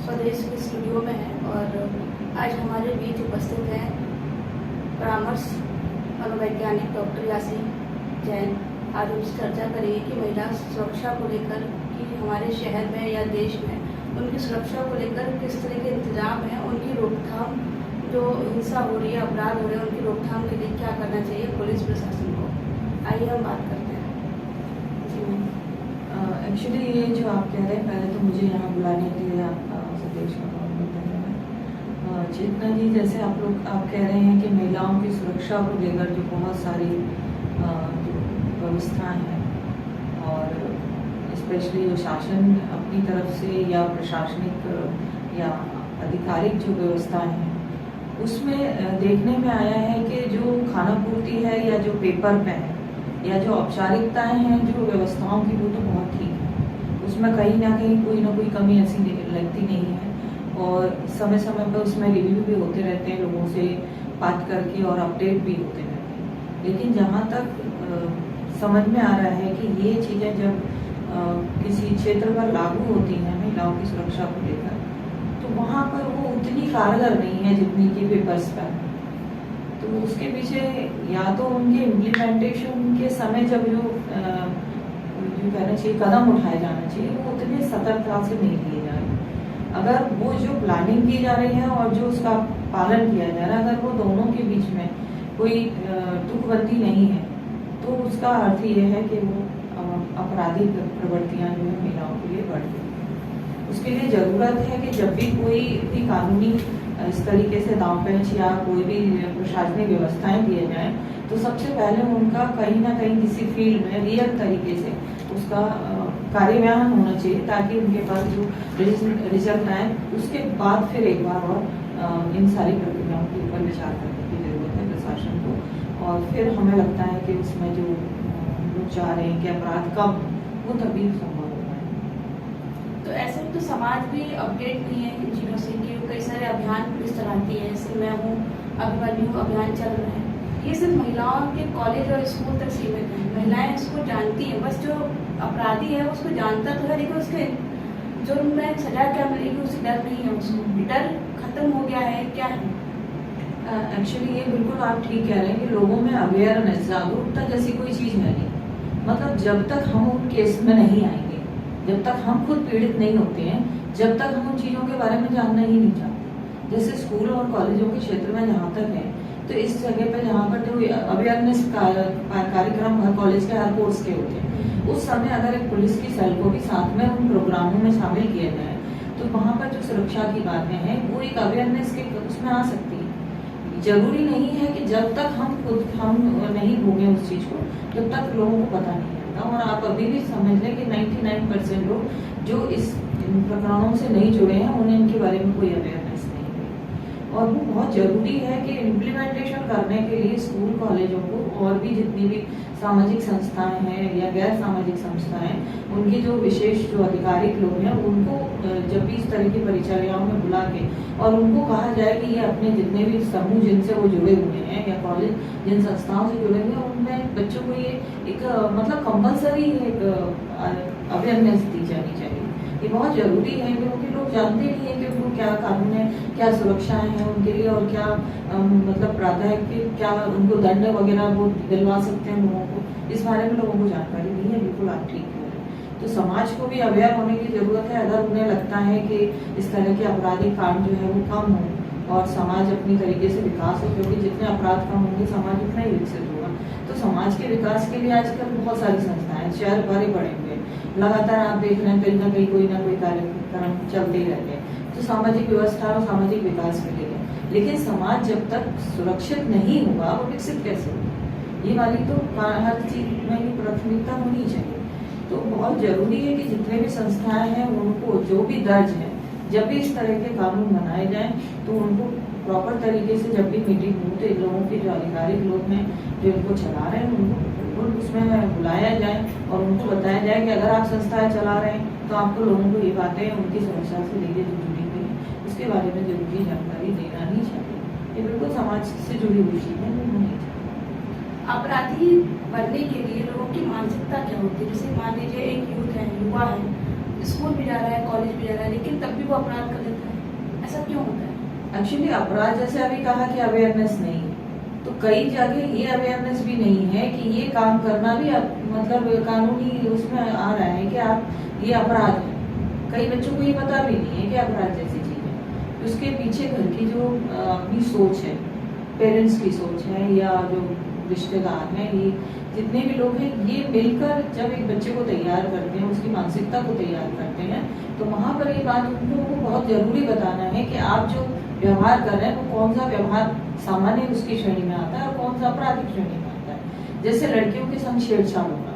स्वदेश के स्टूडियो में हैं और आज हमारे बीच उपस्थित हैं परामर्श मनोवैज्ञानिक डॉक्टर यासीन जैन। आज उनसे चर्चा करेंगे कि महिला सुरक्षा को लेकर कि हमारे शहर में या देश में उनकी सुरक्षा को लेकर किस तरह के इंतजाम हैं, उनकी रोकथाम, जो हिंसा हो रही है, अपराध हो रहे हैं, उनकी रोकथाम के लिए क्या करना चाहिए पुलिस प्रशासन को। आइए हम बात करते हैं। एक्चुअली ये जो आप कह रहे हैं, पहले तो मुझे यहाँ बुलाने के लिए आपका सतीश का बहुत बहुत धन्यवाद। चेतना जी, जैसे आप कह रहे हैं कि महिलाओं की सुरक्षा को लेकर जो बहुत सारी जो व्यवस्थाएं हैं और स्पेशली जो शासन अपनी तरफ से या प्रशासनिक या आधिकारिक जो व्यवस्थाएं हैं उसमें देखने में आया है कि जो खाना पूर्ति है या जो पेपर पे है या जो औपचारिकताएं हैं जो व्यवस्थाओं की, वो तो बहुत ठीक है। उसमें कहीं ना कोई कमी ऐसी लगती नहीं है और समय समय पर उसमें रिव्यू भी होते रहते हैं, लोगों से बात करके और अपडेट भी होते रहते हैं। लेकिन जहाँ तक समझ में आ रहा है कि ये चीज़ें जब किसी क्षेत्र पर लागू होती हैं महिलाओं की सुरक्षा को लेकर, तो वहाँ पर वो उतनी कारगर नहीं है जितनी कि पेपर्स पर है। तो उसके पीछे या तो उनके इम्प्लीमेंटेशन के समय जब जो कहना चाहिए कदम उठाए जाना चाहिए, वो उतने सतर्कता से नहीं लिए जा रहे। अगर वो जो प्लानिंग की जा रही है और जो उसका पालन किया जा रहा है, अगर वो दोनों के बीच में कोई तुकबंदी नहीं है, तो उसका अर्थ ये है कि वो आपराधिक प्रवृत्तियां जो है महिलाओं के लिए बढ़ गई है। उसके लिए ज़रूरत है कि जब भी कोई भी कानूनी इस तरीके से दांव पेंच या कोई भी प्रशासनिक व्यवस्थाएं दिए जाएं, तो सबसे पहले उनका कहीं ना कहीं किसी फील्ड में रियल तरीके से उसका कार्यान्वयन होना चाहिए, ताकि उनके पास जो रिजल्ट आए उसके बाद फिर एक बार और इन सारी प्रक्रियाओं के ऊपर विचार करने की जरूरत है प्रशासन को। और फिर हमें लगता है कि उसमें जो लोग चाह रहे हैं कि अपराध कम, वो तभी संभव हो पाए। तो ऐसे में तो समाज भी अपडेट नहीं है इन चीज़ों से कि कई सारे अभियान पुलिस चलाती है, जैसे मैं हूँ अभिमन्यु अभियान चल रहा है। ये सिर्फ महिलाओं के कॉलेज और स्कूल तक सीमित है। महिलाएं इसको जानती हैं, बस जो अपराधी है उसको जानता तो है, लेकिन उसके जुर्म में सजा क्या मिलेगी उससे डर नहीं है। उसको डर खत्म हो गया है, क्या है? एक्चुअली ये बिल्कुल आप ठीक कह रहे हैं कि लोगों में अवेयरनेस, जागरूकता जैसी कोई चीज़ है नहीं। मतलब जब तक हम उन केस में नहीं आएंगे, जब तक हम खुद पीड़ित नहीं होते हैं, जब तक हम उन चीज़ों के बारे में जानना ही नहीं चाहते। जैसे स्कूल और कॉलेजों के क्षेत्र में जहाँ तक है, तो इस जगह पर जहाँ पर जो अवेयरनेस कार्यक्रम हर कॉलेज के हर कोर्स के होते हैं, उस समय अगर एक पुलिस की सेल को भी साथ में उन प्रोग्रामों में शामिल किया जाए, तो वहाँ पर जो सुरक्षा की बातें हैं वो एक अवेयरनेस के उसमें आ सकती है। जरूरी नहीं है कि जब तक हम नहीं भोगें उस चीज़ को, जब तक लोगों को पता नहीं रहता। और आप अभी भी समझ लें कि 99% लोग जो इस प्रकरणों से नहीं जुड़े हैं, उन्हें इनके बारे में कोई अवेयरनेस नहीं है। और वो बहुत ज़रूरी है कि इम्प्लीमेंटेशन करने के लिए स्कूल कॉलेजों को और भी जितनी भी सामाजिक संस्थाएं हैं या गैर सामाजिक संस्थाएं, उनके जो विशेष जो आधिकारिक लोग हैं, उनको जब भी इस तरह की परिचर्याओं में बुला के और उनको कहा जाए कि ये अपने जितने भी समूह जिनसे वो जुड़े हुए हैं या कॉलेज जिन संस्थाओं से जुड़े हुए हैं, उनमें बच्चों को ये एक मतलब कंपलसरी एक अवेयरनेस दी जानी चाहिए। ये बहुत ज़रूरी है क्योंकि लोग जानते नहीं है कि उनको क्या कानून है, क्या सुरक्षाएं हैं उनके लिए और क्या मतलब प्रावधान कि क्या उनको दंड वगैरह वो दिलवा सकते हैं लोगों को। इस बारे में लोगों को जानकारी नहीं है। बिल्कुल आप ठीक कह रहे हैं। तो समाज को भी अवेयर होने की ज़रूरत है। अगर उन्हें लगता है कि इस तरह के आपराधिक कांड जो है वो कम हो और समाज अपनी तरीके से विकास हो, क्योंकि जितने अपराध कम होंगे समाज उतना ही विकसित होगा। तो समाज के विकास के लिए आजकल बहुत सारी संस्थाएं, शहर भरे पड़े हुए हैं, लगातार आप देख रहे हैं कहीं ना कहीं कोई ना कोई कार्यक्रम चलते ही रहते हैं, तो सामाजिक व्यवस्था और सामाजिक विकास के लिए। लेकिन समाज जब तक सुरक्षित नहीं होगा, वो विकसित कैसे होगा? ये वाली तो हर चीज में ही प्राथमिकता होनी चाहिए। तो बहुत जरूरी है कि जितने भी संस्थाएं हैं उनको जो भी दर्ज है, जब भी इस तरह के कानून बनाए जाएं, तो उनको प्रॉपर तरीके से जब भी मीटिंग हो, तो इन लोगों के जो आधिकारिक लोग हैं जो इनको चला रहे हैं, उनको उसमें बुलाया जाए और उनको बताया जाए कि अगर आप संस्थाएं चला रहे हैं तो आपको लोगों को ये बातें उनकी सुरक्षा से लेकर जो जुड़ी हुई है उसके बारे में जरूरी जानकारी देना ही चाहिए। ये बिल्कुल समाज से जुड़ी हुई चीज़ है, नहीं चाहिए। अपराधी बनने के लिए लोगों की मानसिकता क्या होती है? जैसे मान लीजिए एक यूथ है, युवा है, स्कूल भी जा रहा है, कॉलेज भी जा रहा है, लेकिन तब भी वो अपराध कर देता है। ऐसा क्यों होता है? एक्चुअली अपराध, जैसे अभी कहा कि अवेयरनेस नहीं है, तो कई जगह ये अवेयरनेस भी नहीं है कि ये काम करना भी मतलब कानूनी उसमें आ रहा है कि आप ये अपराध है। कई बच्चों को ये पता भी नहीं है कि अपराध जैसी चीज है। उसके पीछे घर की जो अपनी सोच है, पेरेंट्स की सोच है, या जो रिश्तेदार हैं, ये जितने भी लोग हैं, ये मिलकर जब एक बच्चे को तैयार करते हैं, उसकी मानसिकता को तैयार करते हैं, तो वहां पर ये बात उनको बहुत जरूरी बताना है कि आप जो व्यवहार कर रहे हैं वो कौन सा व्यवहार सामान्य उसकी श्रेणी में आता है और कौन सा आपराधिक श्रेणी में आता है। जैसे लड़कियों के संग छेड़छाड़ होना,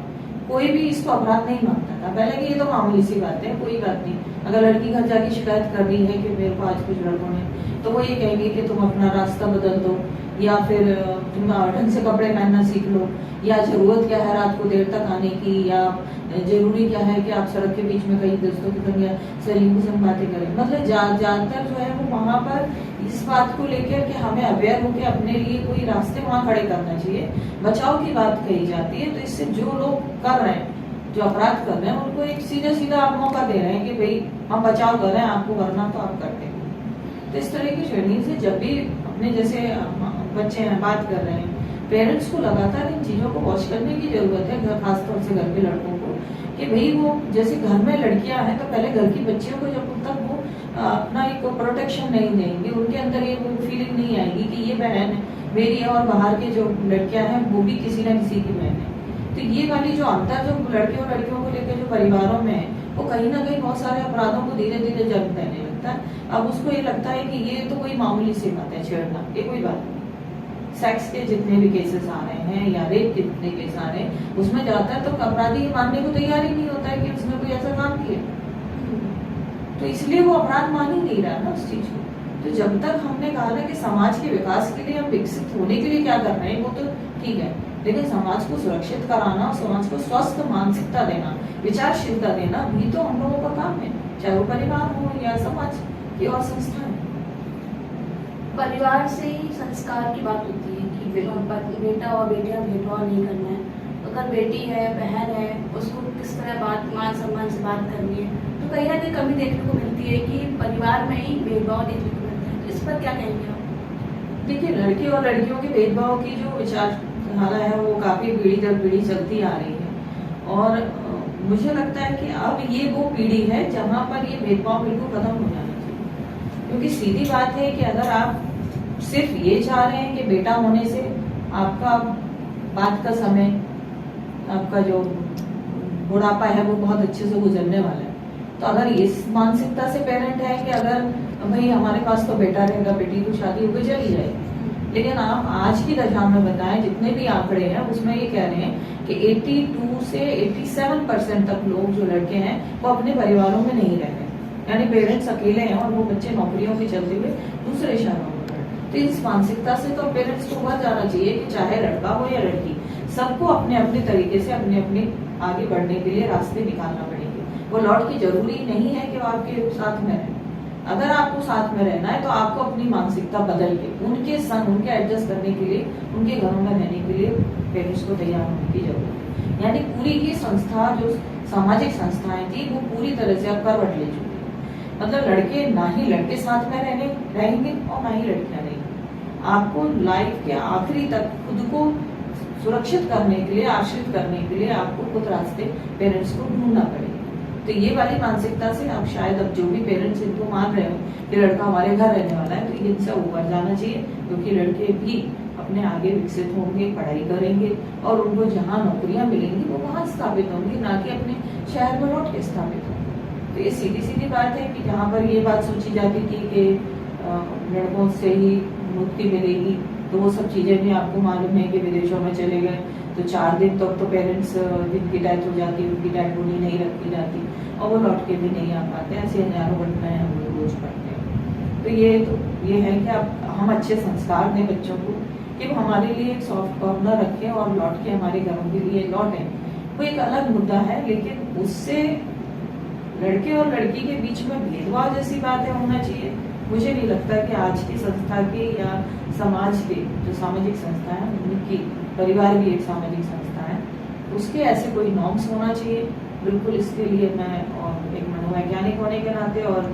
कोई भी इसको अपराध नहीं मानता था पहले कि ये तो मामूली सी बात है, कोई बात नहीं। अगर लड़की घर जाके शिकायत कर रही है कि मेरे को आज कुछ लड़कों ने, तो वो ये कहेंगे कि तुम अपना रास्ता बदल दो, या फिर तुम ढंग से कपड़े पहनना सीख लो, या जरूरत क्या है रात को देर तक आने की, या जरूरी क्या है कि आप सड़क के बीच में कई दोस्तों की संग या सहेलियों की संग बातें करें। मतलब ज्यादातर जो है वो वहां पर इस बात को लेकर कि हमें अवेयर होकर अपने लिए कोई रास्ते वहां खड़े करना चाहिए, बचाव की बात कही जाती है। तो इससे जो लोग कर रहे हैं, जो अपराध कर रहे हैं, उनको एक सीधा सीधा आप मौका दे रहे हैं कि भाई हम बचाव कर रहे हैं, आपको करना तो आप करते हैं। तो इस तरह की श्रेणी से जब भी अपने जैसे बच्चे हैं बात कर रहे हैं, पेरेंट्स को लगातार इन चीजों को वॉच करने की जरूरत है, खासतौर से घर के लड़कों को, कि भाई वो जैसे घर में लड़कियां हैं तो पहले घर की बच्चियों को जब तक वो अपना एक प्रोटेक्शन नहीं देंगे, उनके अंदर ये फीलिंग नहीं आएगी कि ये बहन मेरी है और बाहर के जो लड़कियां हैं वो भी किसी न किसी की बहन है। तो ये वाली जो अंतर जो लड़के और लड़कियों को लेकर जो परिवारों में है, वो कहीं ना कहीं बहुत सारे अपराधों को धीरे धीरे जन्म देने लगता है। अब उसको ये लगता है कि ये तो कोई मामूली सी बात है, छेड़ना ये कोई बात नहीं। सेक्स के जितने भी केसेस आ रहे हैं या रेप के जितने केस आ रहे हैं, उसमें जाता है तो अपराधी मानने को तैयार ही नहीं होता है कि उसने कोई ऐसा काम किया, तो इसलिए वो अपराध मान ही नहीं रहा ना उस चीज को। तो जब तक हमने कहा ना कि समाज के विकास के लिए हम विकसित होने के लिए क्या कर रहे हैं, वो तो ठीक है, लेकिन समाज को सुरक्षित कराना, समाज को स्वस्थ मानसिकता देना, विचारशीलता देना भी तो हम लोगों का काम है, चाहे वो परिवार हो या समाज की और संस्थाएं। परिवार से ही संस्कार की बात होती है कि बेटा और बेटियां भेदभाव नहीं करना है। अगर बेटी है, बहन है, उसको किस तरह बात मान सम्मान से बात करनी है, तो कहीं ना कहीं कमी देखने को मिलती है कि परिवार में ही भेदभाव देखने को मिलता है। तो इस पर क्या कहेंगे आप? देखिए, लड़के और लड़कियों के भेदभाव की जो विचारधारा है वो काफी पीढ़ी दर पीढ़ी चलती आ रही है, और मुझे लगता है कि अब ये वो पीढ़ी है जहाँ पर ये भेदभाव बिल्कुल खत्म हो जाना चाहिए। क्योंकि सीधी बात है कि अगर आप सिर्फ ये चाह रहे हैं कि बेटा होने से आपका बात का समय, आपका जो बुढ़ापा है वो बहुत अच्छे से गुजरने वाला है, तो अगर इस मानसिकता से पेरेंट है कि अगर भाई हमारे पास तो बेटा रहेगा, बेटी तो शादी होकर चली जाएगी, लेकिन आप आज की दशा में बताएं, जितने भी आंकड़े हैं उसमें ये कह रहे हैं कि 82 से 87% तक लोग जो लड़के हैं वो अपने परिवारों में नहीं रह रहे, यानी पेरेंट्स अकेले हैं और वो बच्चे नौकरियों के चलते हुए दूसरे शहरों में। तो इस मानसिकता से तो पेरेंट्स को उभर जाना चाहिए कि चाहे लड़का हो या लड़की, सबको अपने अपने तरीके से अपने अपने आगे बढ़ने के लिए रास्ते निकालना पड़ेंगे। वो लौट की जरूरी नहीं है कि वो आपके साथ में रहे। अगर आपको साथ में रहना है तो आपको अपनी मानसिकता बदल के उनके संग, उनके एडजस्ट करने के लिए, उनके घरों में रहने के लिए पेरेंट्स को तैयार होने की जरूरत है। यानी पूरी की संस्था, जो सामाजिक संस्थाएं थी, वो पूरी तरह से अब करवट ले चुकी है। मतलब लड़के ना ही लड़के साथ में रहेंगे और ना ही लड़कियां रहेंगी। आपको लाइफ के आखिरी तक खुद को सुरक्षित करने के लिए, आश्रित करने के लिए आपको खुद रास्ते पेरेंट्स को ढूंढना पड़ेगा। तो ये वाली मानसिकता से अब शायद अब जो भी पेरेंट्स इनको मान रहे हो कि लड़का हमारे घर रहने वाला है, तो इनसे ऊपर जाना चाहिए, क्योंकि लड़के भी अपने आगे विकसित होंगे, पढ़ाई करेंगे और उनको जहाँ नौकरियां मिलेंगी वो वहाँ स्थापित होंगी, ना कि अपने शहर में लौट के स्थापित होंगे। तो ये सीधी सीधी बात है कि जहाँ पर ये बात सोची जाती थी कि लड़कों से ही मुक्ति मिलेगी, तो वो सब चीजें भी आपको मालूम है कि विदेशों में चले गए तो 4 दिन तक तो पेरेंट्स जिनकी डेथ हो जाती है उनकी डेड बॉडी नहीं रखी जाती और वो लौट के भी नहीं आ पाते। ऐसी हजारों घटनाएं हम लोग रोज पढ़ते हैं। तो ये है कि अब हम अच्छे संस्कार दें बच्चों को कि वो हमारे लिए एक सॉफ्ट कॉर्नर रखें और लौट के हमारे घरों के लिए लौटें। वो एक अलग मुद्दा है, लेकिन उससे लड़के और लड़की के बीच में भेदभाव जैसी बातें होना चाहिए, मुझे नहीं लगता कि आज की संस्था के या समाज के जो सामाजिक संस्था है, उनकी परिवार भी एक सामाजिक संस्था है, उसके ऐसे कोई नॉर्म्स होना चाहिए। बिल्कुल इसके लिए मैं और एक मनोवैज्ञानिक होने के नाते और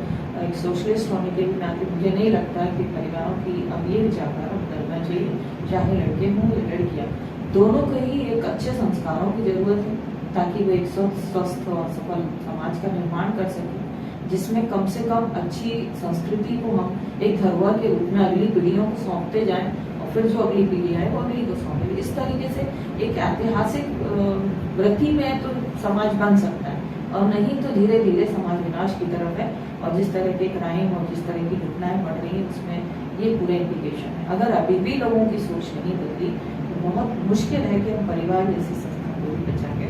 एक सोशलिस्ट होने के नाते मुझे नहीं लगता कि परिवारों की अब ये विचारधारा बदलना चाहिए, चाहे लड़के हों या लड़कियां, दोनों को ही एक अच्छे संस्कारों की जरूरत है ताकि वो एक स्वस्थ और सफल समाज का निर्माण कर सके, जिसमें कम से कम अच्छी संस्कृति को हम एक धरोहर के रूप में अगली पीढ़ियों को सौंपते जाएं और फिर जो अगली पीढ़ी आए वो अगली को सौंपे। इस तरीके से एक ऐतिहासिक वृत्ति में तो समाज बन सकता है, और नहीं तो धीरे धीरे समाज विनाश की तरफ है। और जिस तरह के क्राइम और जिस तरह की घटनाएं बढ़ रही है उसमें ये पूरे इंडिकेशन है। अगर अभी भी लोगों की सोच नहीं बदली तो बहुत मुश्किल है कि हम परिवार जैसी संस्था को भी बचा के।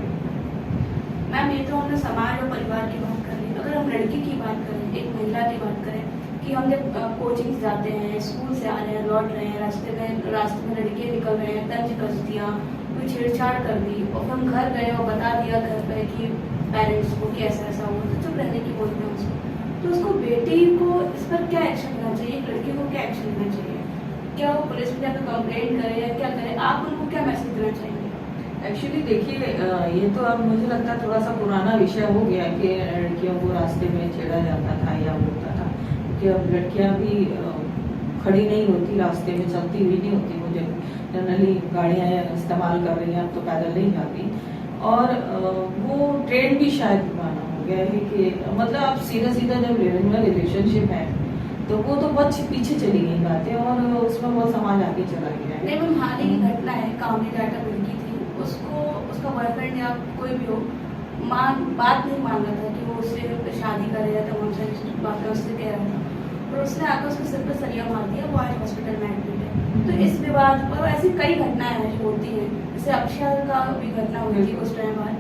मैम ये तो हमने समाज और परिवार की बात कर ली, अगर हम लड़की की बात करें, एक महिला की बात करें कि हम जब कोचिंग जाते हैं, स्कूल से आ रहे हैं, लौट रहे हैं, रास्ते में लड़के निकल रहे हैं, तंज कस दिया, कोई छेड़छाड़ कर दी, और हम घर गए और बता दिया घर पे कि पेरेंट्स को कि ऐसा ऐसा हुआ, तो चुप रहने की बोलते हैं उसको, तो उसको बेटी को इस पर क्या एक्शन लेना चाहिए, लड़की को क्या एक्शन लेना चाहिए, क्या वो पुलिस में जाकर कंप्लेंट करे या क्या करे, आप उनको क्या मैसेज देना चाहेंगे? एक्चुअली देखिए, ये तो अब मुझे लगता है थोड़ा सा पुराना विषय हो गया कि लड़कियों को रास्ते में छेड़ा जाता था या होता था, क्योंकि अब लड़कियां भी खड़ी नहीं होती, रास्ते में चलती हुई नहीं होती, मुझे जनरली गाड़ियां इस्तेमाल कर रही हैं, अब तो पैदल नहीं जाती। और वो ट्रेंड भी शायद पुराना हो गया है कि मतलब आप सीधा सीधा जब लिविंग में रिलेशनशिप है तो वो तो बहुत पीछे चली गई बातें और उसमें बहुत समाज आगे चला गया है। नहीं, वो हाल ही की घटना है, कामनी डाटा लड़की थी, उसको उसका बॉयफ्रेंड या कोई भी हो बात नहीं मान रहा था कि वो उससे शादी करे या तो उनसे बातें उससे कह रहा था, और उसने आकर उसके सिर पर सरिया मार दिया, वो आज हॉस्पिटल में एडमिट है। तो इस विवाद पर ऐसी कई घटनाएं हैं जो होती हैं, जैसे अक्षय का भी घटना हुई थी कुछ टाइम बाद,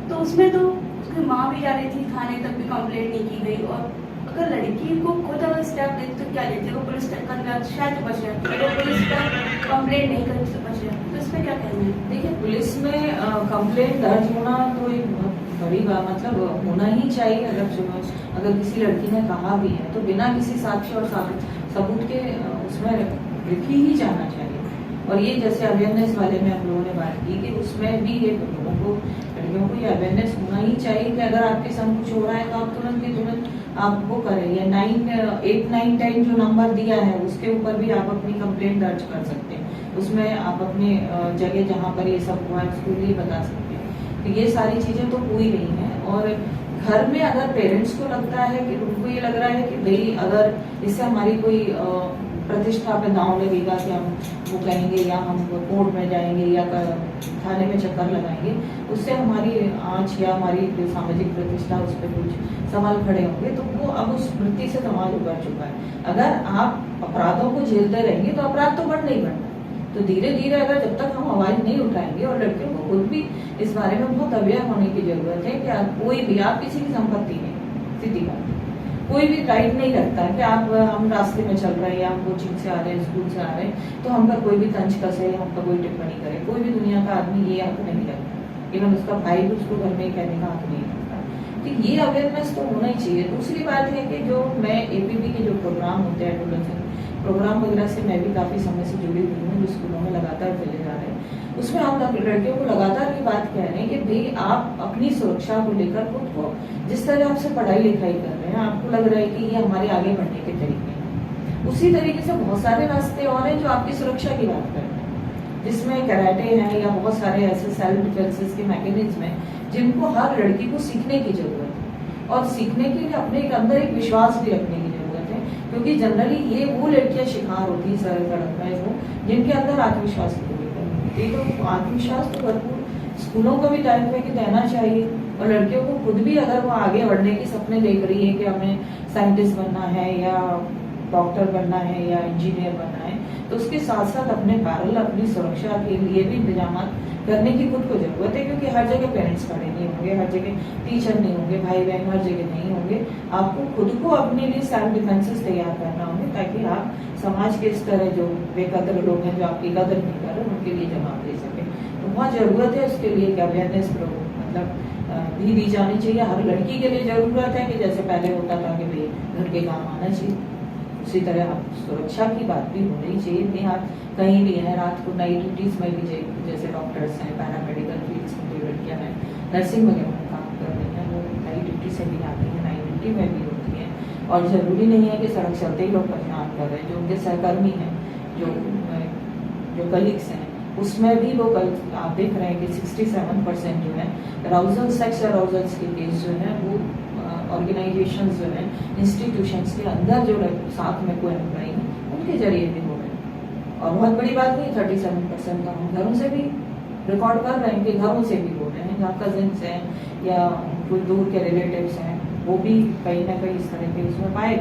तो उसमें तो उसकी माँ भी जा रही थी थाने तक भी कंप्लेंट नहीं की गई, और अगर लड़की को खुद अगर स्टेप लेती तो क्या लेती, वो पुलिस तक शायद बच जाती, अगर पुलिस पर कंप्लेंट नहीं करती तो बच जाती, तो इस पर क्या कहना है? देखिए, पुलिस में कंप्लेंट दर्ज होना तो एक बहुत बड़ी बात, मतलब होना ही चाहिए। अगर किसी लड़की ने कहा भी है तो बिना किसी साक्ष्य और सबूत के उसमें लिखी ही जाना चाहिए। और ये जैसे अवेयरनेस वाले में हम लोगों ने बात की कि उसमें भी ये लोगों को, लड़कियों को ये अवेयरनेस होना ही चाहिए कि अगर आपके संग कुछ हो रहा है तो आप तुरंत के तुरंत आप वो करें, या 8-9-10 जो नंबर दिया है उसके ऊपर भी आप अपनी कंप्लेंट दर्ज कर सकते हैं। उसमें आप अपने जगह जहाँ पर ये सब हुआ है उसको भी बता सकते हैं। तो ये सारी चीजें तो हो ही रही हैं। और घर में अगर पेरेंट्स को लगता है कि उनको ये लग रहा है कि भाई अगर इससे हमारी कोई प्रतिष्ठा पे दांव लगेगा कि हम वो कहेंगे या हम कोर्ट में जाएंगे या थाने में चक्कर लगाएंगे, उससे हमारी आंच या हमारी जो सामाजिक प्रतिष्ठा उस पर कुछ सवाल खड़े होंगे, तो वो अब उस वृत्ति से समाज उबर चुका है। अगर आप अपराधों को झेलते रहेंगे तो अपराध तो बढ़ना ही बढ़ना। तो धीरे धीरे अगर जब तक हम आवाज नहीं उठाएंगे, और लड़कियों को खुद भी इस बारे में बहुत अवेयर होने की जरूरत है कि कोई भी, आप किसी की संपत्ति नहीं, सीधी बात, कोई भी राइट नहीं रखता है कि आप, हम रास्ते में चल रहे हैं या हम कोचिंग से आ रहे हैं, स्कूल से आ रहे हैं, तो हम पर कोई भी तंज कसे, हम पर कोई टिप्पणी करे। कोई भी दुनिया का आदमी ये हक नहीं रखता, इवन उसका भाई भी उसको घर में कहने का हक नहीं रखता। तो ये अवेयरनेस तो होना ही चाहिए। दूसरी बात है कि जो मैं एपीबी के जो प्रोग्राम होते हैं, एडोलेसेंट प्रोग्राम वगैरह से मैं भी काफी समय से जुड़ी हुई हूँ, जो स्कूलों में लगातार चले जा रहे हैं, उसमें हम लड़कियों को लगातार ये बात कह रहे हैं कि भाई आप अपनी सुरक्षा को लेकर खुद को, जिस तरह आपसे पढ़ाई लिखाई कर रहे हैं, आपको लग रहा है कि ये हमारे आगे बढ़ने के तरीके हैं, उसी तरीके से बहुत सारे रास्ते और हैं जो आपकी सुरक्षा की बात करते हैं, जिसमें कराटे हैं या बहुत सारे ऐसे सेल्फ डिफेंसेस के मैकेनिज्म हैं जिनको हर लड़की को सीखने की जरूरत है। और सीखने के लिए अपने अंदर एक विश्वास भी रखने की जरूरत है, क्योंकि जनरली ये वो लड़कियां शिकार होती है सड़क में जिनके अंदर आत्मविश्वास की कमी होती है। तो आत्मविश्वास तो भरपूर स्कूलों को भी टाइम पे देना चाहिए, और लड़कियों को खुद भी अगर वो आगे बढ़ने के सपने देख रही है कि हमें साइंटिस्ट बनना है या डॉक्टर बनना है या इंजीनियर बनना है, तो उसके साथ साथ अपने पैरल अपनी सुरक्षा के लिए भी इंतजाम करने की खुद को जरूरत है। क्योंकि हर जगह पेरेंट्स खड़े नहीं होंगे, हर जगह टीचर नहीं होंगे, भाई बहन हर जगह नहीं होंगे। आपको खुद को अपने लिए सेल्फ डिफेंसेस तैयार करना होंगे, ताकि आप समाज के इस तरह जो बेकदर लोग हैं जो आपकी कदर नहीं कर रहे, उनके लिए जवाब दे सके। तो बहुत जरूरत है उसके लिए कि अवेयरनेस मतलब भी दी जानी चाहिए। हर लड़की के लिए जरूरत है कि जैसे पहले होता था कि भाई घर के काम आना चाहिए, उसी तरह आप सुरक्षा की बात भी होनी चाहिए कि आप कहीं भी हैं, रात को नाइट ड्यूटीज में भी जैसे डॉक्टर्स हैं, पैरामेडिकल फील्ड्स में जो लड़कियां हैं, नर्सिंग वगैरह में काम कर रही हैं, वो नाइट ड्यूटी से भी आती हैं, नाइट ड्यूटी सिटी में भी होती है। और ज़रूरी नहीं है कि सड़क चलते ही लोग परेशान कर रहे हैं, जो उनके सहकर्मी हैं, जो कलीग्स हैं, उसमें भी लोग आप देख रहे हैं कि 67% जो है अराउजल, सेक्स अराउजल्स के केस जो है वो ऑर्गेनाइजेशंस जो है, इंस्टीट्यूशंस के अंदर जो साथ में कोई एम्प्लॉई है उनके जरिए भी हो रहे हैं। और बहुत बड़ी बात नहीं, 37% का हम घरों से भी रिकॉर्ड कर रहे हैं कि घरों से भी हो रहे हैं, जहाँ कजिन्स हैं या कोई दूर के रिलेटिव्स हैं, वो भी कहीं ना कहीं इस तरह के उसमें पाए।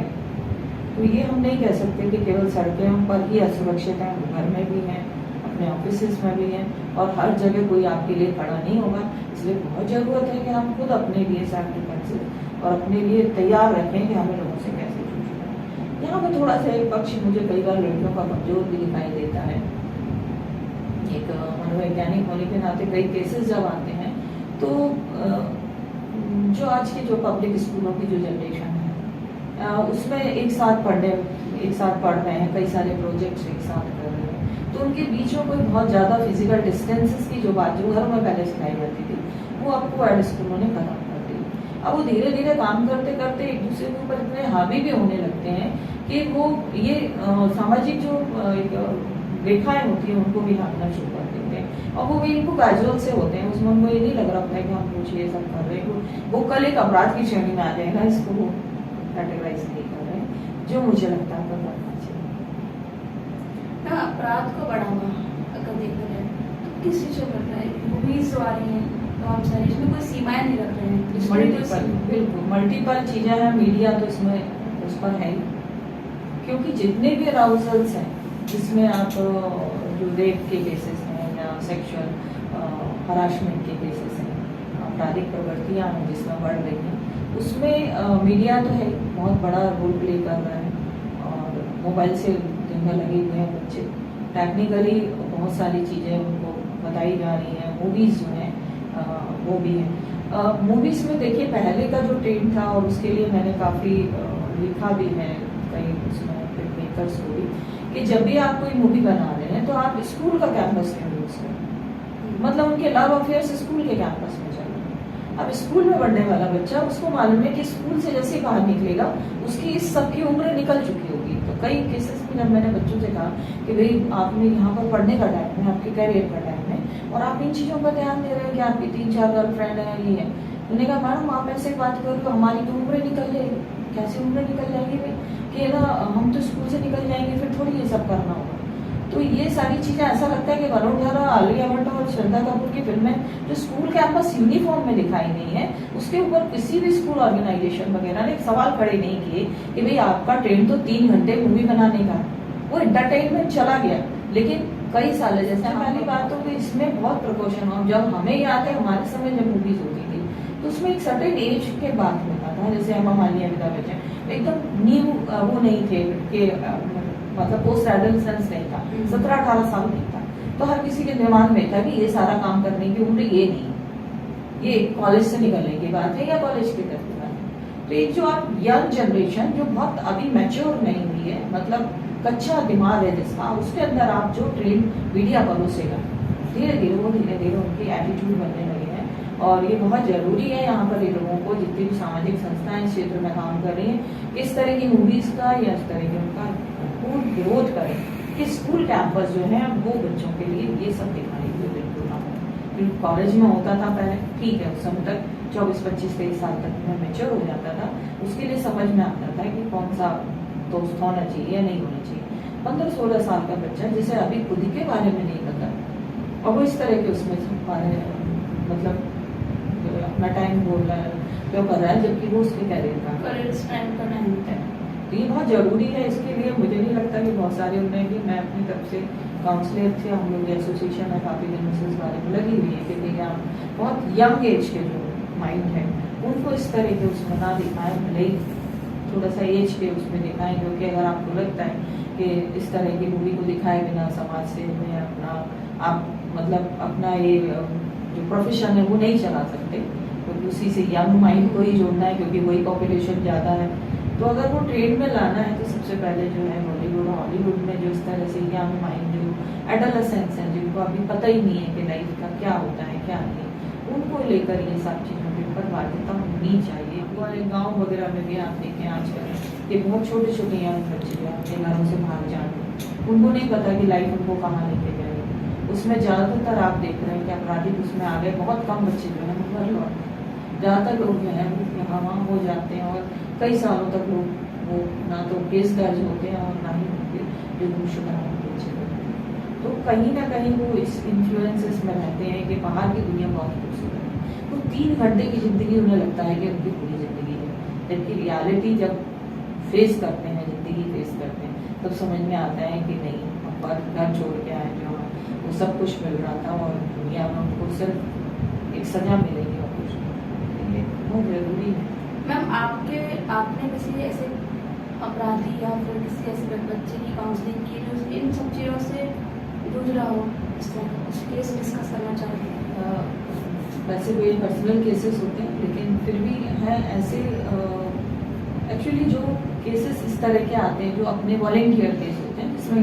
तो ये हम नहीं कह सकते कि केवल सड़कों पर ही असुरक्षित हैं, वो घर में भी हैं, अपने ऑफिस में भी हैं, और हर जगह कोई आपके लिए खड़ा नहीं होगा। इसलिए बहुत ज़रूरत है कि हम खुद अपने लिए सेल्फ डिफेंस और अपने लिए तैयार रखें कि हमें लोगों से कैसे जूझना है। यहाँ पर थोड़ा सा एक पक्ष मुझे कई बार लड़कियों का कमजोर भी दिखाई देता है। एक मनोवैज्ञानिक होने के नाते कई केसेस जब आते हैं तो जो आज के जो पब्लिक स्कूलों की जो जनरेशन है उसमें एक साथ पढ़ रहे हैं, कई सारे प्रोजेक्ट्स एक साथ कर रहे हैं, तो उनके बीच में कोई बहुत ज़्यादा फिजिकल डिस्टेंसेस की जो बात जो घरों में पहले सिखाई जाती थी वो आपको एड स्कूलों ने खत्म कर दी। अब वो धीरे धीरे काम करते करते एक दूसरे के ऊपर इतने हावी भी होने लगते हैं कि वो ये सामाजिक जो रेखाएं होती हैं उनको भी हाँकना शुरू कर देते हैं, और वो भी इनको कैजुअल से होते हैं, उसमें उनको ये नहीं लग रहा होता है कि हम कुछ ये सब कर रहे हैं, वो कल एक अपराध की श्रेणी में आ जाएगा, इसको वो कैटेगराइज नहीं कर रहे हैं, जो मुझे लगता है करना चाहिए। हाँ, अपराध को बढ़ावा अगर देखा जाए तो किस चीज़ से बढ़ रहा है? मूवीज आ रही हैं तो हम सारे इसमें कोई सीमाएं नहीं रख रहे हैं, बिल्कुल मल्टीपल चीज़ें हैं, मीडिया तो इसमें उस पर है ही, क्योंकि जितने भी अराउजल्स हैं जिसमें आप जो रेप के केसेस हैं या सेक्सुअल हरासमेंट के केसेस हैं, आपराधिक प्रवृत्तियाँ हैं जिसमें बढ़ रही हैं, उसमें मीडिया तो है बहुत बड़ा रोल प्ले कर रहा है, और मोबाइल से दिन में लगे हुए हैं बच्चे, टेक्निकली बहुत सारी चीज़ें उनको बताई जा रही हैं, मूवीज़ जो हैं वो भी हैं। मूवीज़ में देखिए पहले का जो ट्रेंड था, और उसके लिए मैंने काफ़ी लिखा भी है कई उसमें फिल्म मेकर्स को भी, कि जब भी आप कोई मूवी बना रहे हैं तो आप स्कूल का कैंपस में यूज करें, मतलब उनके लव अफेयर्स स्कूल के कैंपस में चल रहे हैं। अब स्कूल में पढ़ने वाला बच्चा, उसको मालूम है कि स्कूल से जैसे बाहर निकलेगा उसकी इस सब की उम्र निकल चुकी होगी। तो कई केसेस में जब मैंने बच्चों से कहा कि भाई आपने यहाँ पर पढ़ने का टाइम है, आपके करियर का टाइम है, और आप इन चीज़ों पर ध्यान दे रहे हैं कि आपकी 3-4 गर्लफ्रेंड है, ये है, उन्होंने कहा मैडम आप ऐसे बात करो तो हमारी तो उम्र निकल जाएगी। कैसे उम्र निकल जाएगी भाई, कि ना हम तो स्कूल से निकल जाएंगे, फिर थोड़ी ये सब करना होगा। तो ये सारी चीज़ें ऐसा लगता है कि वरुण धवन, आलिया भट्ट और श्रद्धा कपूर की फिल्में जो स्कूल कैंपस यूनिफॉर्म में दिखाई नहीं है, उसके ऊपर किसी भी स्कूल ऑर्गेनाइजेशन वगैरह ने एक सवाल खड़े नहीं किए कि भाई आपका ट्रेंड तो 3 घंटे मूवी बनाने का, वो एंटरटेनमेंट चला गया। लेकिन कई साल जैसे पहली बात तो कि इसमें बहुत प्रिकॉशन हो, जब हमें याद है हमारे समय जब मूवीज होती थी तो उसमें एक सर्टेन एज के बाद होता था, जैसे हेमा मालिनी, अमिताभ बच्चन एकदम न्यू वो नहीं थे कि मतलब पोस्ट एडोलेसेंस नहीं था, 17-18 साल नहीं था, तो हर किसी के दिमाग में था कि ये सारा काम करने की उम्र ये नहीं, ये कॉलेज से निकलने की बात है या कॉलेज की तरफ की बात है। तो एक जो आप यंग जनरेशन जो बहुत अभी मैच्योर नहीं हुई है, मतलब कच्चा दिमाग है जिसका, उसके अंदर आप जो ट्रेंड मीडिया परोसेगा, धीरे धीरे उनकी एटीट्यूड बनने लगे हैं। और ये बहुत ज़रूरी है यहाँ पर ये लोगों को, जितनी भी सामाजिक संस्थाएं इस क्षेत्र में काम कर रही हैं, किस तरह की मूवीज़ का या इस तरह के उनका पूर्ण विरोध करें कि स्कूल कैंपस जो है वो बच्चों के लिए ये सब दिखाने के लिए बिल्कुल ना हो। कॉलेज में होता था पहले, ठीक है, उस समय तक 24-25-23 साल तक में मैच्योर हो जाता था, उसके लिए समझ में आता था कि कौन सा दोस्त होना चाहिए या नहीं होना चाहिए। 15-16 साल का बच्चा जिसे अभी खुद के बारे में नहीं पता और वो इस तरह के उसमें मतलब अपना टाइम बोल रहा है, क्यों कर रहा है, जबकि वो उसके करियर स्पेंड करना होता है। तो ये बहुत ज़रूरी है। इसके लिए मुझे नहीं लगता कि बहुत सारे उन्होंने कि मैं अपनी तरफ से काउंसलर थे, हम लोग एसोसिएशन है काफ़ी दिनों से इस बारे में लगी हुई है कि भैया बहुत यंग एज के जो माइंड है उनको इस तरह के उसमें ना दिखाएं, भले ही थोड़ा सा एज के उसमें दिखाएं, क्योंकि अगर आपको लगता है कि इस तरह की मूवी को दिखाए बिना समाज से में अपना आप मतलब अपना ये जो प्रोफेशन है वो नहीं चला सकते, क्योंकि उसी से यंग माइंड को ही जोड़ना है, क्योंकि वही पॉपुलेशन ज़्यादा है। तो अगर वो ट्रेड में लाना है तो सबसे पहले जो है हॉलीवुड में जो इस तरह से यंग माइंड जो एडोलेसेंस हैं, जिनको अभी पता ही नहीं है कि लाइफ का क्या होता है क्या नहीं, उनको लेकर ये सब चीज़ों के ऊपर बाध्यता होनी चाहिए। हमारे गांव वगैरह में भी आप देखें आजकल ये बहुत छोटे छोटे यंग बच्चे जो अपने घरों से भाग जाते हैं, उनको नहीं पता कि लाइफ उनको कहाँ लेके जाएगी। उसमें ज़्यादातर आप देख रहे हैं कि अपराधी उसमें आ गए, बहुत कम बच्चे जो है वो घर लौटते हैं। ज़्यादातर लोग जो है वो यहाँ वहाँ हो जाते हैं और कई सालों तक लोग वो ना तो केस दर्ज होते हैं और ना ही उनके जो गुमशुदा हैं बच्चे होते हैं। तो कहीं ना कहीं वो इस इन्फ्लुएंसेस में रहते हैं कि बाहर की दुनिया बहुत खूबसूरत है, तो 3 घंटे की ज़िंदगी उन्हें लगता है कि उनकी पूरी ज़िंदगी है। जबकि रियलिटी जब फेस करते हैं, ज़िंदगी फेस करते हैं, तब समझ में आता है कि नहीं, हम पर घर छोड़ के आए जो वो सब कुछ मिल रहा था और दुनिया में उनको सिर्फ एक सजा मिलेगी और कुछ नहीं। ये बहुत ज़रूरी है। मैम आपने किसी ऐसे अपराधी या फिर किसी ऐसे बच्चे की काउंसलिंग की जो इन सब चीज़ों से जूझ रहा हो, इस तरह का कुछ केस डिस्कस करना चाहते हैं? वैसे कोई पर्सनल केसेस होते हैं, लेकिन फिर भी हैं ऐसे एक्चुअली जो केसेस इस तरह के आते हैं जो अपने वॉलेंटियर केस होते हैं, जिसमें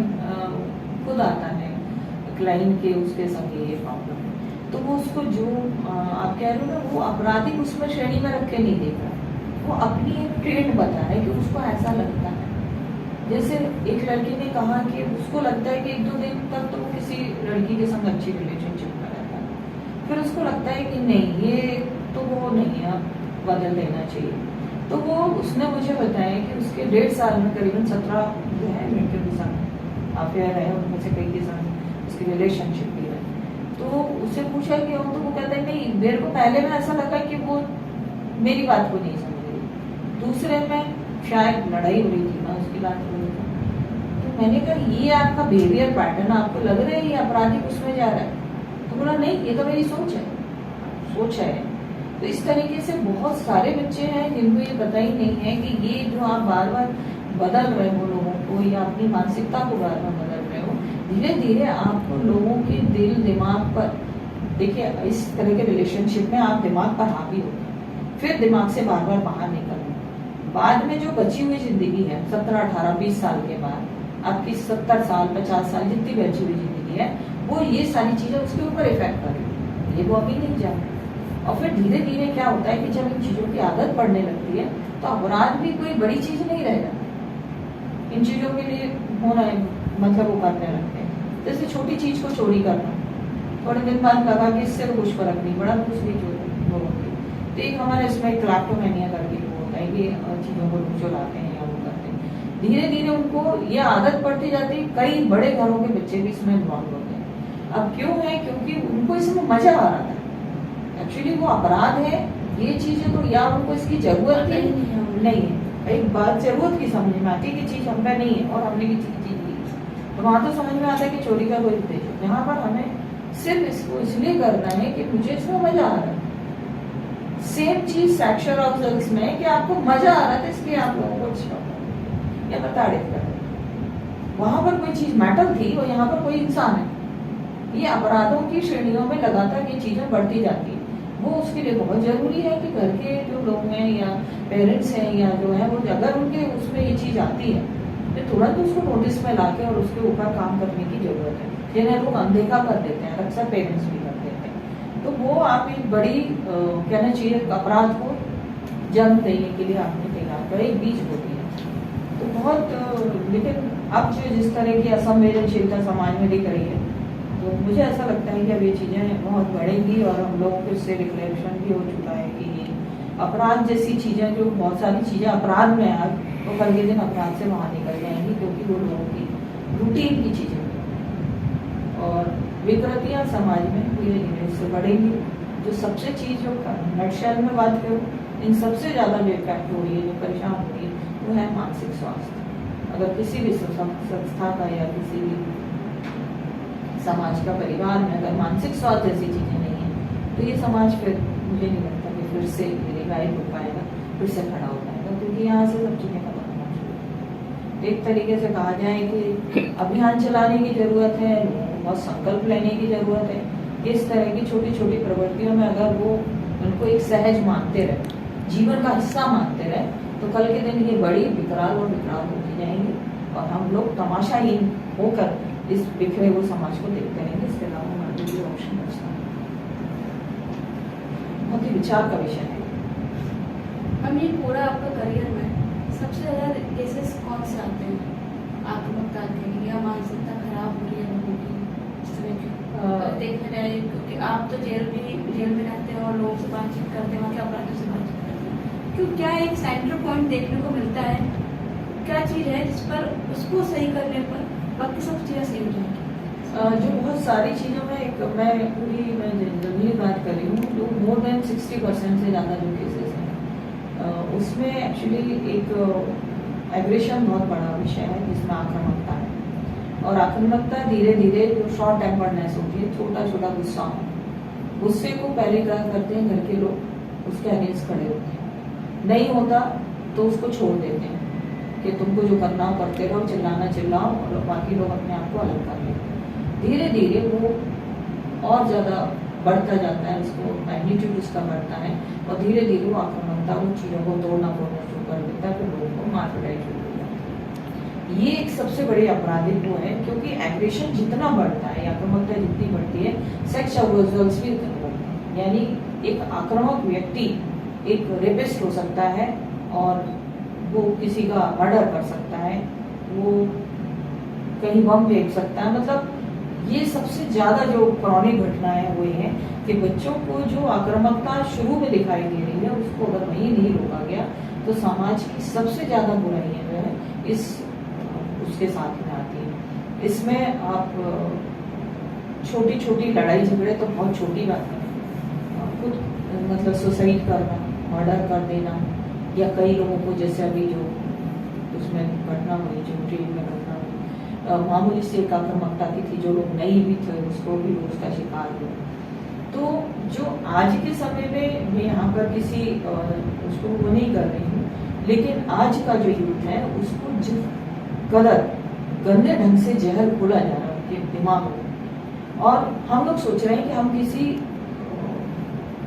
खुद आता है क्लाइंट के उसके संग ये प्रॉब्लम है, तो वो उसको जो आप कह रहे हो ना, वो अपराधी उसमें श्रेणी में रख के नहीं देख रहा, वो अपनी एक ट्रेंड बता रहा है कि उसको ऐसा लगता है। जैसे एक लड़की ने कहा कि उसको लगता है कि 1-2 दिन तक तो वो किसी लड़की के संग अच्छी रिलेशनशिप में रहता है, फिर उसको लगता है कि नहीं ये तो वो नहीं है, अब बदल देना चाहिए। तो वो उसने मुझे बताया कि उसके 1.5 साल में करीबन 17 जो है लड़कियों के साथ अफेयर है, उनमें से कई के साथ उसकी रिलेशनशिप भी है। तो उससे पूछा कि तो वो कहता है नहीं, मेरे को पहले में ऐसा लगा कि वो मेरी बात को नहीं समझ रही, दूसरे में शायद लड़ाई हो रही थी ना, उसकी बात हो रही थी। तो मैंने कहा ये आपका बिहेवियर पैटर्न आपको लग रहा है ये अपराधी उसमें जा रहा है? तो बोला नहीं, ये तो मेरी सोच है। तो इस तरीके से बहुत सारे बच्चे हैं जिनको ये पता ही नहीं है कि ये जो आप बार बार बदल रहे हो लोगों को या अपनी मानसिकता को बार बार बदल रहे हो, धीरे धीरे आपको लोगों के दिल दिमाग पर, देखिए इस तरह के रिलेशनशिप में आप दिमाग पर हावी होते हैं, फिर दिमाग से बार बार बाहर निकलना। बाद में जो बची हुई जिंदगी है 17, 18, 20 साल के बाद आपकी 70 साल 50 साल जितनी बची हुई जिंदगी है, वो ये सारी चीजें उसके ऊपर इफेक्ट कर रही है, ये वो अभी नहीं जाना। और फिर धीरे धीरे क्या होता है कि जब इन चीजों की आदत पड़ने लगती है तो अपराध भी कोई बड़ी चीज नहीं रह जाता, इन चीजों के लिए होना है, मतलब वो करने लगते हैं। जैसे छोटी चीज को चोरी करना, थोड़े दिन बाद लगा कि इससे तो कुछ फर्क नहीं पड़ा, दूसरी चोरी वो होती है। तो एक हमारे इसमें क्लैप्टोमेनिया करके वो होता है कि चीजों को चुराते हैं या वो करते हैं, धीरे धीरे उनको ये आदत पड़ती जाती है। कई बड़े घरों के बच्चे भी इसमें इन्वॉल्व होते हैं। अब क्यों है? क्योंकि उनको इसमें मजा आ रहा था। एक्चुअली वो अपराध है ये चीजें, तो या उनको इसकी जरूरत है नहीं है। एक बात जरूरत की समझ में आती है कि चीज हमारा नहीं है और हमने किसी की चीज ली, तो वहां तो समझ में आता है कि चोरी का कोई उद्देश्य है। यहाँ पर हमें सिर्फ इसको इसलिए करना है कि मुझे इसमें मजा आ रहा है। सेम चीज सेक्सुअल अराउजल्स में कि आपको मजा आ रहा था इसलिए आप लोगों को अच्छा या प्रताड़ित कर रहे, वहां पर कोई चीज मैटर थी और यहाँ पर कोई इंसान है। ये अपराधों की श्रेणियों में लगातार ये चीजें बढ़ती जाती है। वो उसके लिए बहुत जरूरी है कि घर के जो लोग हैं या पेरेंट्स हैं या जो है वो अगर उनके उसमें ये चीज आती है तो तुरंत उसको नोटिस में लाके और उसके ऊपर काम करने की जरूरत है। जिन्हें लोग अनदेखा कर देते हैं, अक्सर पेरेंट्स भी कर देते हैं, तो वो आप एक बड़ी कहना चाहिए अपराध को जन्म देने के लिए आपने तैयार कर, एक बीज होती है। तो बहुत लेकिन अब जो जिस तरह की असंवेदनशीलता समाज में दिख रही है, तो मुझे ऐसा लगता है कि अब ये चीज़ें बहुत बढ़ेंगी और हम लोगों को इससे डिक्लेरेशन भी हो चुका है कि ये अपराध जैसी चीज़ें, जो बहुत सारी चीज़ें अपराध में आज तो कल के दिन अपराध से बाहर निकल जाएंगी, क्योंकि वो लोगों की रूटीन की चीज़ें और विकृतियाँ समाज में धीरे धीरे इससे बढ़ेंगी। जो सबसे चीज़ जो नटशेल में बात करूँ, इन सबसे ज़्यादा जो इफेक्ट हो रही है, जो परेशान हो रही है, वो है मानसिक स्वास्थ्य। अगर किसी भी संस्था का या किसी भी समाज का, परिवार में अगर मानसिक स्वास्थ्य जैसी चीजें नहीं है, तो ये समाज फिर मुझे नहीं लगता कि फिर से रिवाइव हो पाएगा, फिर से खड़ा हो पाएगा, क्योंकि यहाँ से सब चीजें खत्म होना चाहिए। एक तरीके से कहा जाए कि अभियान चलाने की जरूरत है, बहुत संकल्प लेने की जरूरत है। इस तरह की छोटी छोटी प्रवृत्तियों में अगर वो उनको एक सहज मानते रहे, जीवन का हिस्सा मानते रहे, तो कल के दिन ये बड़ी विकराल और विकराल होती जाएंगी और हम लोग तमाशाहीन होकर इस बिखरे हुए समाज को देखते रहेंगे। इसके अलावा हमारे लिए ऑप्शन बचता है। विचार का विषय है। मैम ये पूरा आपका करियर में सबसे ज़्यादा केसेस कौन से आते हैं आत्महत्या के या मानसिकता खराब हो रही है लोगों की इस तरह के देखा जाए, क्योंकि आप तो जेल में रहते हो और लोगों से बातचीत करते हो, वहाँ के अपराधियों से बातचीत करते हो, क्यों क्या एक सेंटर पॉइंट देखने को मिलता है, क्या चीज़ है जिस पर उसको सही करने पर बाकी सब चीज़ें सही हो जाएंगी? जो बहुत सारी चीज़ों में मैं जनरली बात कर रही हूँ, जो मोर देन 60% से ज़्यादा जो केसेस हैं उसमें एक्चुअली एक एग्रेशन बहुत बड़ा विषय है जिसमें आक्रामकता है। और आक्रामकता धीरे धीरे जो शॉर्ट टेम्पर्डनेस होती है, छोटा छोटा गुस्सा हो, गुस्से को पहले क्या करते हैं घर के लोग उसके अगेंस्ट खड़े होते हैं, नहीं होता तो उसको छोड़ देते हैं कि तुमको जो करना हो करते रहो, चिल्लाना चिल्लाओ और बाकी लोग अपने आप को अलग कर लेते हैं। धीरे धीरे वो और ज़्यादा बढ़ता जाता है, उसको मैग्नीट्यूड उसका बढ़ता है और धीरे धीरे वो आक्रामकता उन चीज़ों को तोड़ना फोड़ना शुरू कर देता है, फिर लोगों को मार पिटाई शुरू हो जाती है। ये एक सबसे बड़ी आपराधिक वो है, क्योंकि एग्रेशन जितना बढ़ता है, आक्रामकता जितनी बढ़ती है, सेक्स अब्यूजर्स भी उतने बढ़ते हैं। यानी एक आक्रामक व्यक्ति एक रेपिस्ट हो सकता है और वो किसी का मर्डर कर सकता है, वो कहीं बम फेंक सकता है। मतलब ये सबसे ज्यादा जो पुरानी घटनाएं हुई हैं कि बच्चों को जो आक्रामकता शुरू में दिखाई दे रही है, उसको अगर वहीं नहीं रोका गया तो समाज की सबसे ज्यादा बुराइयां जो है इस उसके साथ में आती है। इसमें आप छोटी छोटी लड़ाई झगड़े तो बहुत छोटी बात है, खुद मतलब सुसाइड करना, मर्डर कर देना, या कई लोगों को जैसे अभी जो उसमें घटना हुई, जो ट्रेन में घटना हुई, मामूली से एक आक्रामकता की थी, जो लोग नहीं भी थे उसको भी लोग उसका शिकार हुए। तो जो आज के समय में मैं यहाँ पर किसी उसको वो नहीं कर रही हूँ, लेकिन आज का जो यूथ है उसको जिस कदर गंदे ढंग से जहर घोला जा रहा है उनके दिमाग में, और हम लोग सोच रहे हैं कि हम किसी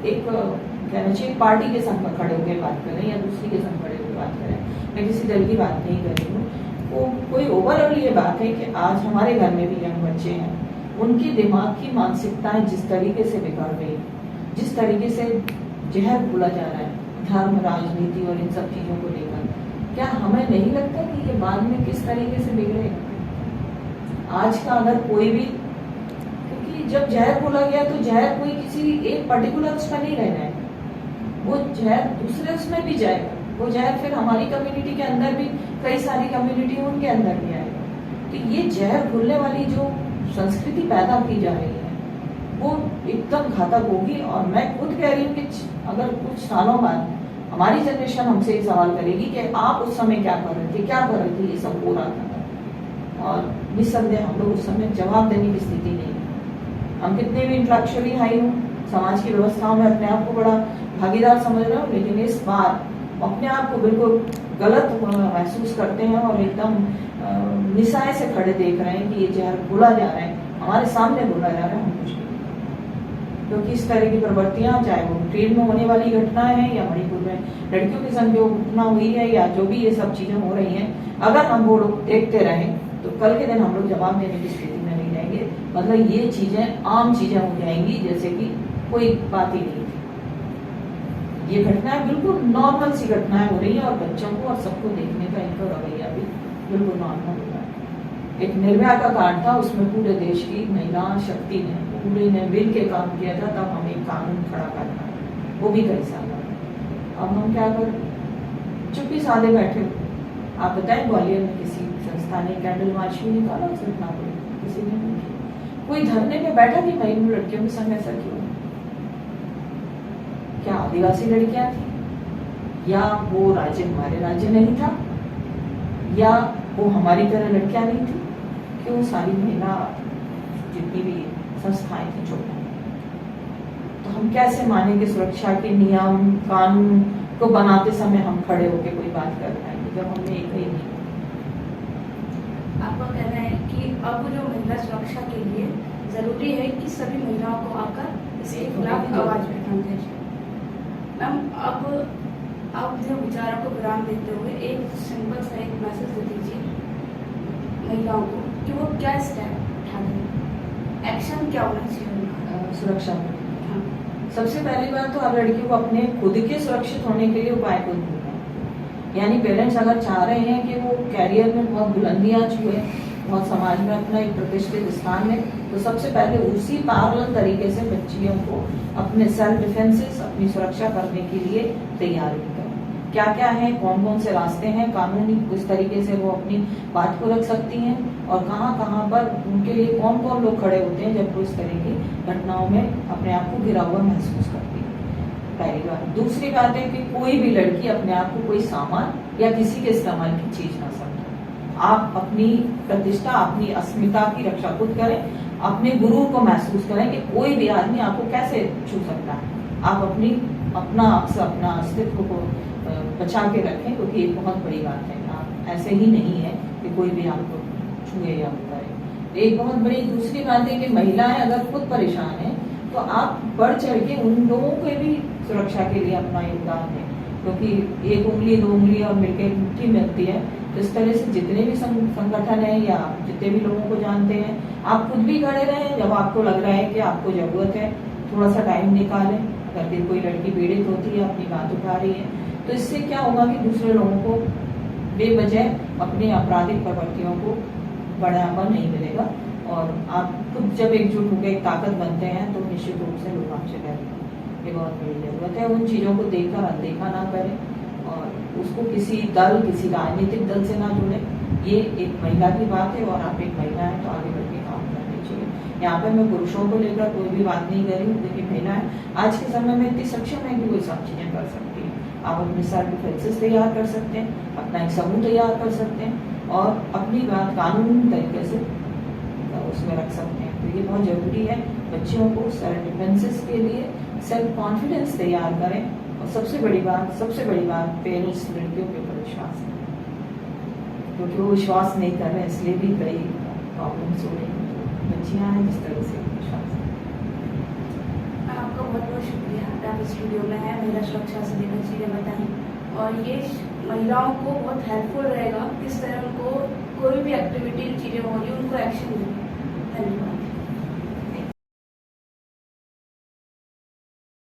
एक कहना चाहिए पार्टी के संग खड़े होकर बात करें या दूसरी के संग खड़े होकर बात करें। मैं किसी दल की बात नहीं कर रही हूँ, वो कोई ओवरऑल ये बात है कि आज हमारे घर में भी यंग बच्चे हैं, उनके दिमाग की मानसिकताएं जिस तरीके से बिगड़ गई, जिस तरीके से जहर घोला जा रहा है धर्म, राजनीति और इन सब चीजों को लेकर, क्या हमें नहीं लगता कि ये बाद में किस तरीके से बिगड़ेगा? आज का अगर कोई भी, क्योंकि जब जहर बोला गया तो जहर कोई किसी एक पर्टिकुलर उसमें नहीं रहना है, वो जहर दूसरे उसमें भी जाएगा, वो जहर फिर हमारी कम्युनिटी के अंदर भी कई सारी कम्युनिटी उनके अंदर भी आएगा। तो ये जहर घुलने वाली जो संस्कृति पैदा की जा रही है वो एकदम घातक होगी। और मैं खुद कह रही हूँ कि अगर कुछ सालों बाद हमारी जनरेशन हमसे एक सवाल करेगी कि आप उस समय क्या कर रहे थे, क्या कर रहे थे, ये सब हो रहा था, और निस्संदेह हम लोग उस समय जवाब देने की स्थिति नहीं है। हम कितने भी इंटेलेक्चुअली हाई हों, समाज की व्यवस्थाओं में अपने आप को बड़ा भागीदार समझ रहे हो, लेकिन इस बार अपने आप को बिल्कुल गलत महसूस करते हैं और एकदम निशाए से खड़े देख रहे हैं कि ये जहर घोला जा रहा है, हमारे सामने घोला जा रहा है, हम कुछ नहीं। क्योंकि इस तरह की प्रवृत्तियां, चाहे वो ट्रेन में होने वाली घटनाएं हैं या मणिपुर में लड़कियों के संग जो घटना हुई है या जो भी ये सब चीजें हो रही हैं, अगर हम वो लोग देखते रहें तो कल के दिन हम लोग जवाब देने की स्थिति में नहीं रहेंगे। मतलब ये चीजें आम चीजें हो जाएंगी जैसे कि कोई बात ही नहीं थी। ये घटनाएं बिल्कुल नॉर्मल सी घटनाएं हो रही हैं और बच्चों को और सबको देखने का इनका रवैया भी बिल्कुल नॉर्मल हो रहा है। एक निर्भया का कांड था, उसमें पूरे देश की महिला शक्ति ने पूरे ने मिल के काम किया था, तब हमें एक कानून खड़ा करना, वो भी कई साल लगा। अब हम क्या कर चुप्पी साधे बैठे। आप बताएं ग्वालियर में किसी संस्था ने कैंडल मार्च भी निकाला उस घटना को, किसी ने नहीं किया। कोई धरने में बैठा कि महिला लड़कियों के संग ऐसा क्यों? क्या आदिवासी लड़कियां थी, या वो राज्य हमारे राज्य नहीं था, या वो हमारी तरह लड़कियां नहीं थी? क्यों सारी महिला जितनी भी संस्थाएं थी छोटी? तो हम कैसे माने कि सुरक्षा के नियम कानून को बनाते समय हम खड़े होकर कोई बात कर पाएंगे जब हमने एक ही नहीं? आपका कहना है कि अब जो महिला सुरक्षा के लिए जरूरी है कि सभी महिलाओं को आकर इसके खिलाफ आवाज उठानी चाहिए। मैम अब आप अपने विचारों को विराम देते हुए एक सिंपल सा एक मैसेज दे दीजिए महिलाओं को कि वो क्या स्टेप उठाने, एक्शन क्या होना चाहिए उनका? सुरक्षा हाँ। सबसे पहली बात तो आप लड़कियों को अपने खुद के सुरक्षित होने के लिए उपाय खुद ढूंढना। यानी पेरेंट्स अगर चाह रहे हैं कि वो कैरियर में बहुत बुलंदियां छुए, बहुत समाज में अपना एक प्रतिष्ठित स्थान है, तो सबसे पहले उसी पैरेलल तरीके से बच्चियों को अपने सेल्फ डिफेंसेस, अपनी सुरक्षा करने के लिए तैयारी करें। क्या क्या है, कौन कौन से रास्ते हैं कानूनी, उस तरीके से वो अपनी बात को रख सकती हैं, और कहाँ कहाँ पर उनके लिए कौन कौन लोग खड़े होते हैं जब वो इस तरह की घटनाओं में अपने आप को घिरा हुआ महसूस करती है। पहली बात। दूसरी बात है कि कोई भी लड़की अपने आप को कोई सामान या किसी के इस्तेमाल की चीज ना समझे। आप अपनी प्रतिष्ठा, अपनी अस्मिता की रक्षा खुद करें, अपने गुरूर को महसूस करें कि कोई भी आदमी आपको कैसे छू सकता है। आप अपना अस्तित्व को बचा के रखें, क्योंकि ये बहुत बड़ी बात है। आप ऐसे ही नहीं है कि कोई भी आपको छुए या करे। एक बहुत बड़ी दूसरी बात है कि महिलाएं अगर खुद परेशान है तो आप बढ़ चढ़ के उन लोगों के भी सुरक्षा के लिए अपना योगदान दें, क्योंकि एक उंगली दो उंगली और मिलकर मुट्ठी मिलती है। तो इस तरह से जितने भी संगठन है या जितने भी लोगों को जानते हैं, आप खुद भी खड़े रहें। जब आपको लग रहा है कि आपको जरूरत है, थोड़ा सा टाइम निकालें। अगर कोई लड़की पीड़ित होती है, अपनी बात उठा रही है, तो इससे क्या होगा कि दूसरे लोगों को बेवजह अपनी आपराधिक प्रवृत्तियों को बढ़ावा नहीं मिलेगा, और आप खुद जब एकजुट होकर एक ताकत बनते हैं तो निश्चित रूप से लोग आपसे करेंगे। ये बहुत बड़ी जरूरत है। उन चीज़ों को देखकर अनदेखा ना करें, और उसको किसी दल, किसी राजनीतिक दल से ना जुड़े। ये एक महिला की बात है, और आप एक महिला है तो आगे बढ़ के काम करने चाहिए। यहाँ पे मैं पुरुषों को लेकर कोई भी बात नहीं कर रही हूँ, लेकिन महिलाएं आज के समय में इतनी सक्षम है कि वो सब चीजें कर सकती है। आप अपने सेल्फ डिफेंसेस तैयार कर सकते हैं, अपना एक समूह तैयार कर सकते हैं, और अपनी बात कानूनी तरीके से उसमें रख सकते हैं। तो ये बहुत जरूरी है। बच्चियों को सेल्फ डिफेंसेस के लिए सेल्फ कॉन्फिडेंस तैयार करें, और सबसे बड़ी बात पेरेंट्स लड़कियों के ऊपर विश्वास करें, क्योंकि वो विश्वास नहीं कर रहे हैं, इसलिए भी कई प्रॉब्लम्स हो रही हैं। बच्चियां हैं जिस तरह से विश्वास करें। आपका बहुत बहुत शुक्रिया। आप इस वीडियो में है महिला सुरक्षा से लेकर चीज़ें बताएं, और ये महिलाओं को बहुत हेल्पफुल रहेगा किस तरह उनको कोई भी एक्टिविटी चीज़ें हो रही है उनको एक्शन दें। धन्यवाद।